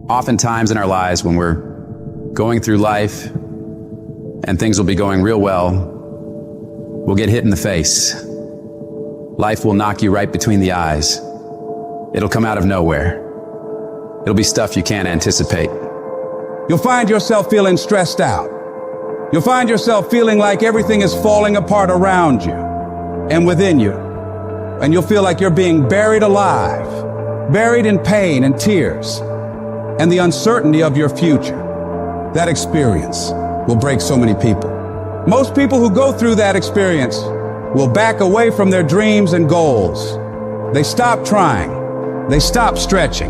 Oftentimes in our lives when we're going through life and things will be going real well, we'll get hit in the face. Life will knock you right between the eyes. It'll come out of nowhere. It'll be stuff you can't anticipate. You'll find yourself feeling stressed out. You'll find yourself feeling like everything is falling apart around you and within you. And you'll feel like you're being buried alive, buried in pain and tears and the uncertainty of your future. That experience will break so many people. Most people who go through that experience will back away from their dreams and goals. They stop trying, they stop stretching,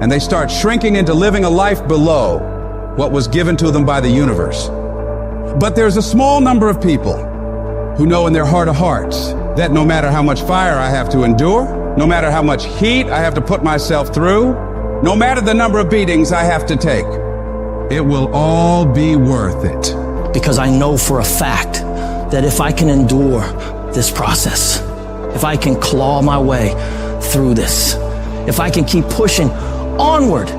and they start shrinking into living a life below what was given to them by the universe. But there's a small number of people who know in their heart of hearts that no matter how much fire I have to endure, no matter how much heat I have to put myself through, no matter the number of beatings I have to take, it will all be worth it. Because I know for a fact that if I can endure this process, if I can claw my way through this, if I can keep pushing onward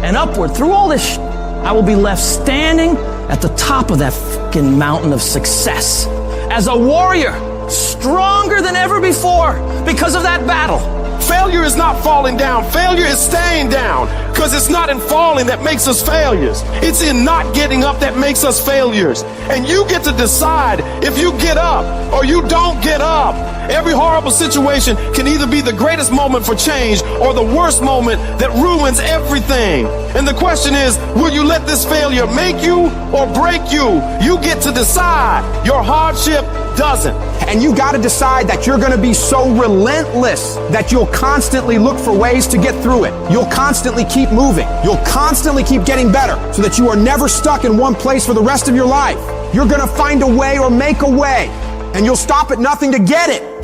and upward through all this, I will be left standing at the top of that fucking mountain of success as a warrior, stronger than ever before because of that battle. Failure is not falling down. Failure is staying down, because it's not in falling that makes us failures. It's in not getting up that makes us failures. And you get to decide if you get up or you don't get up. Every horrible situation can either be the greatest moment for change or the worst moment that ruins everything. And the question is, will you let this failure make you or break you? You get to decide. Your hardship doesn't. And you got to decide that you're going to be so relentless that you'll constantly look for ways to get through it. You'll constantly keep moving. You'll constantly keep getting better so that you are never stuck in one place for the rest of your life. You're going to find a way or make a way, and you'll stop at nothing to get it.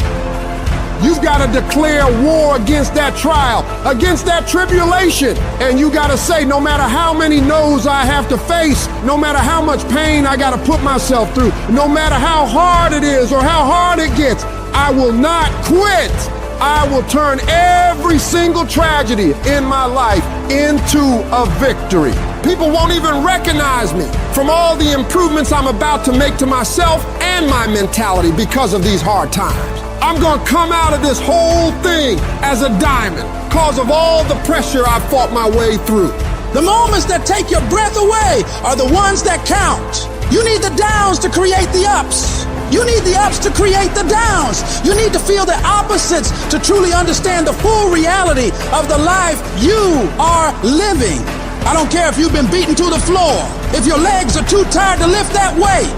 You've got to declare war against that trial, against that tribulation. And you got to say, no matter how many no's I have to face, no matter how much pain I got to put myself through, no matter how hard it is or how hard it gets, I will not quit. I will turn every single tragedy in my life into a victory. People won't even recognize me from all the improvements I'm about to make to myself and my mentality because of these hard times. I'm gonna come out of this whole thing as a diamond because of all the pressure I fought my way through. The moments that take your breath away are the ones that count. You need the downs to create the ups. You need the ups to create the downs. You need to feel the opposites to truly understand the full reality of the life you are living. I don't care if you've been beaten to the floor, if your legs are too tired to lift that weight.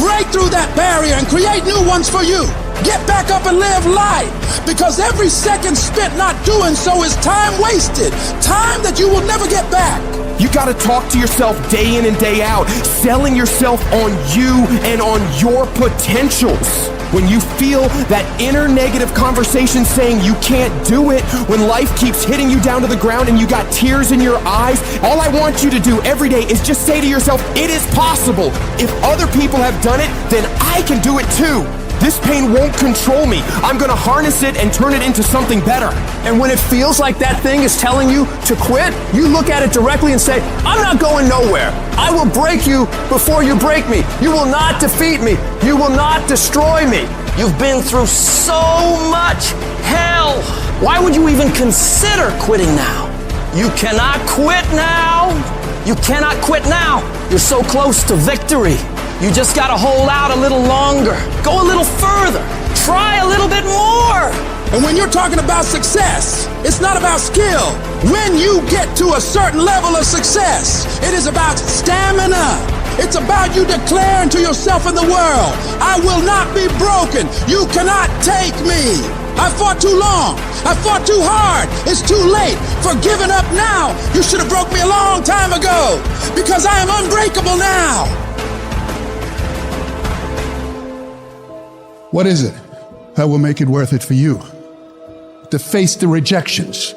Break through that barrier and create new ones for you. Get back up and live life, because every second spent not doing so is time wasted, time that you will never get back. You got to talk to yourself day in and day out, selling yourself on you and on your potentials. When you feel that inner negative conversation saying you can't do it, when life keeps hitting you down to the ground and you got tears in your eyes, all I want you to do every day is just say to yourself, it is possible. If other people have done it, then I can do it too. This pain won't control me. I'm gonna harness it and turn it into something better. And when it feels like that thing is telling you to quit, you look at it directly and say, I'm not going nowhere. I will break you before you break me. You will not defeat me. You will not destroy me. You've been through so much hell. Why would you even consider quitting now? You cannot quit now. You cannot quit now. You're so close to victory. You just gotta hold out a little longer. Go a little further. Try a little bit more. And when you're talking about success, it's not about skill. When you get to a certain level of success, it is about stamina. It's about you declaring to yourself and the world, I will not be broken. You cannot take me. I fought too long. I fought too hard. It's too late for giving up now. You should have broke me a long time ago, because I am unbreakable now. What is it that will make it worth it for you? To face the rejections,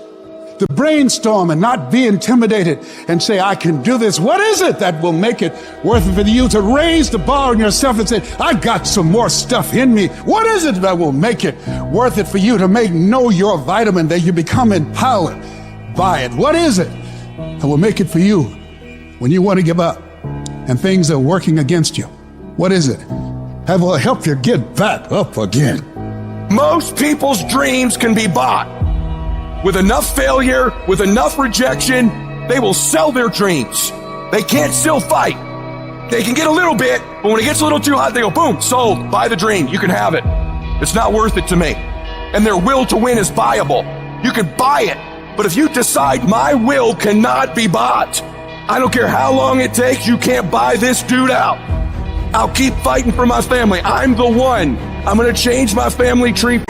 to brainstorm and not be intimidated and say, I can do this. What is it that will make it worth it for you to raise the bar on yourself and say, I got some more stuff in me? What is it that will make it worth it for you to know your vitamin, that you become empowered by it? What is it I will make it for you when you want to give up and things are working against you. What is it? I will help you get back up again. Most people's dreams can be bought. With enough failure, with enough rejection, they will sell their dreams. They can't still fight. They can get a little bit, but when it gets a little too hot, they go, boom, sold, buy the dream, you can have it. It's not worth it to me. And their will to win is buyable. You can buy it, but if you decide my will cannot be bought, I don't care how long it takes, you can't buy this dude out. I'll keep fighting for my family. I'm the one. I'm gonna change my family tree.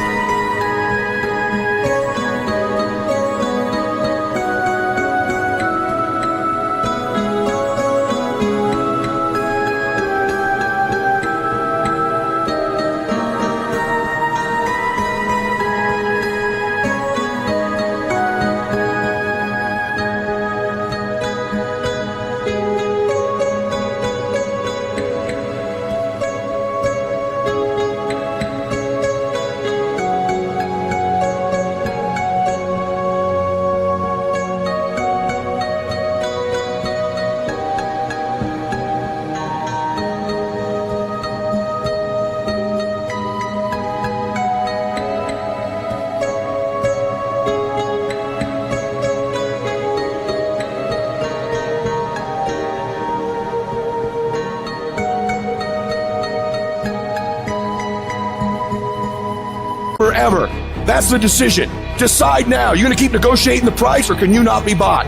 Forever. That's the decision. Decide now. You gonna keep negotiating the price, or can you not be bought?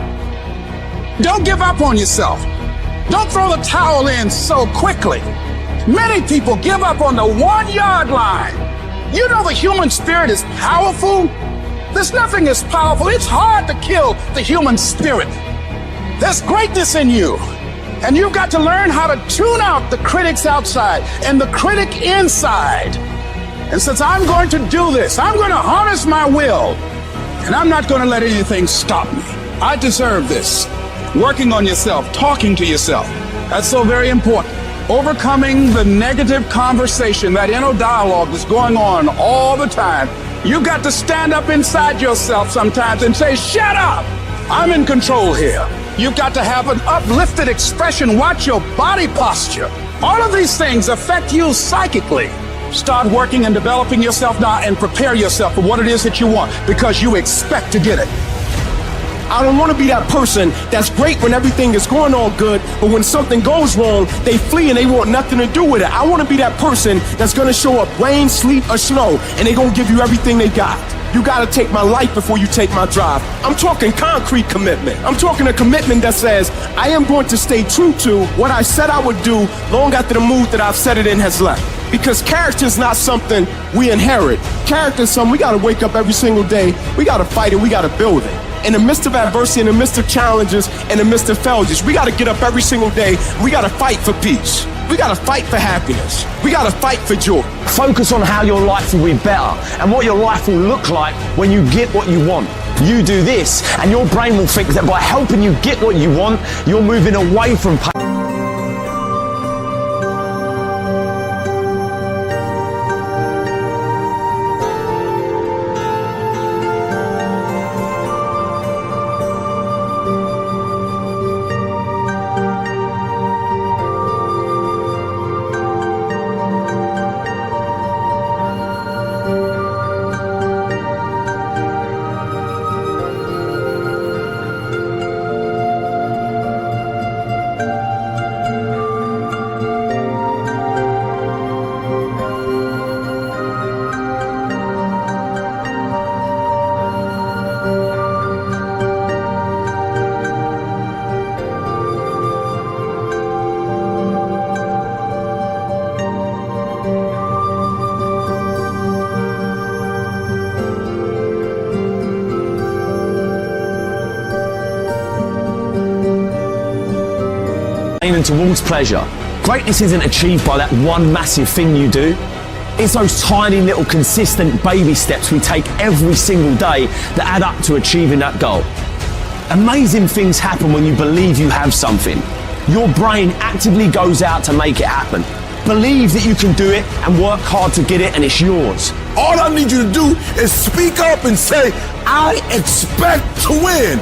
Don't give up on yourself. Don't throw the towel in so quickly. Many people give up on the 1-yard line. You know the human spirit is powerful. There's nothing as powerful. It's hard to kill the human spirit. There's greatness in you. And you've got to learn how to tune out the critics outside and the critic inside. And since I'm going to do this, I'm going to harness my will. And I'm not going to let anything stop me. I deserve this. Working on yourself, talking to yourself. That's so very important. Overcoming the negative conversation, that inner dialogue that's going on all the time. You've got to stand up inside yourself sometimes and say, shut up! I'm in control here. You've got to have an uplifted expression. Watch your body posture. All of these things affect you psychically. Start working and developing yourself now and prepare yourself for what it is that you want, because you expect to get it. I don't want to be that person that's great when everything is going all good, but when something goes wrong, they flee and they want nothing to do with it. I want to be that person that's going to show up rain, sleet, or snow, and they're going to give you everything they got. You got to take my life before you take my drive. I'm talking concrete commitment. I'm talking a commitment that says I am going to stay true to what I said I would do long after the mood that I've set it in has left. Because character is not something we inherit. Character is something we got to wake up every single day. We got to fight it. We got to build it. In the midst of adversity, in the midst of challenges, in the midst of failures, we got to get up every single day. We got to fight for peace. We got to fight for happiness. We got to fight for joy. Focus on how your life will be better and what your life will look like when you get what you want. You do this, and your brain will think that by helping you get what you want, you're moving away from pain. Towards pleasure. Greatness isn't achieved by that one massive thing you do. It's those tiny little consistent baby steps we take every single day that add up to achieving that goal. Amazing things happen when you believe you have something. Your brain actively goes out to make it happen. Believe that you can do it and work hard to get it, and it's yours. All I need you to do is speak up and say, I expect to win.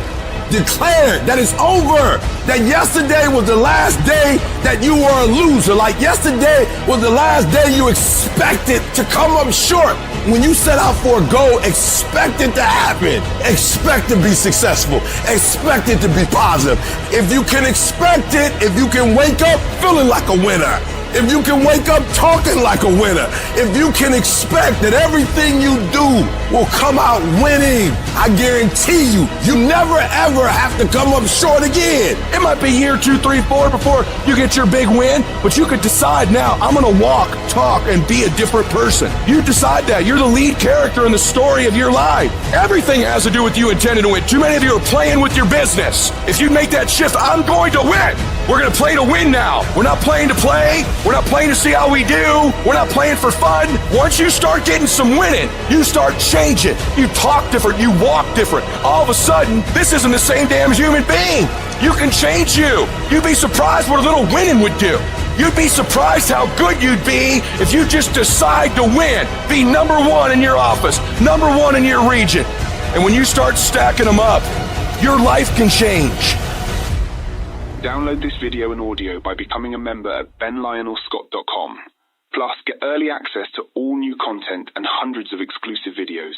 declared that it's over. That yesterday was the last day that you were a loser. Like yesterday was the last day you expected to come up short. When you set out for a goal, expect it to happen. Expect to be successful. Expect it to be positive. If you can expect it, if you can wake up feeling like a winner, if you can wake up talking like a winner, if you can expect that everything you do will come out winning, I guarantee you, you never ever have to come up short again. It might be year 2, 3, 4 before you get your big win, but you could decide now, I'm gonna walk, talk, and be a different person. You decide that. You're the lead character in the story of your life. Everything has to do with you intending to win. Too many of you are playing with your business. If you make that shift, I'm going to win. We're gonna play to win now. We're not playing to play. We're not playing to see how we do. We're not playing for fun. Once you start getting some winning, you start changing. You talk different. You walk different. All of a sudden, this isn't the same damn human being. You can change you. You'd be surprised what a little winning would do. You'd be surprised how good you'd be if you just decide to win. Be number one in your office, number one in your region. And when you start stacking them up, your life can change. Download this video and audio by becoming a member at benlionelscott.com. Plus, get early access to all new content and hundreds of exclusive videos.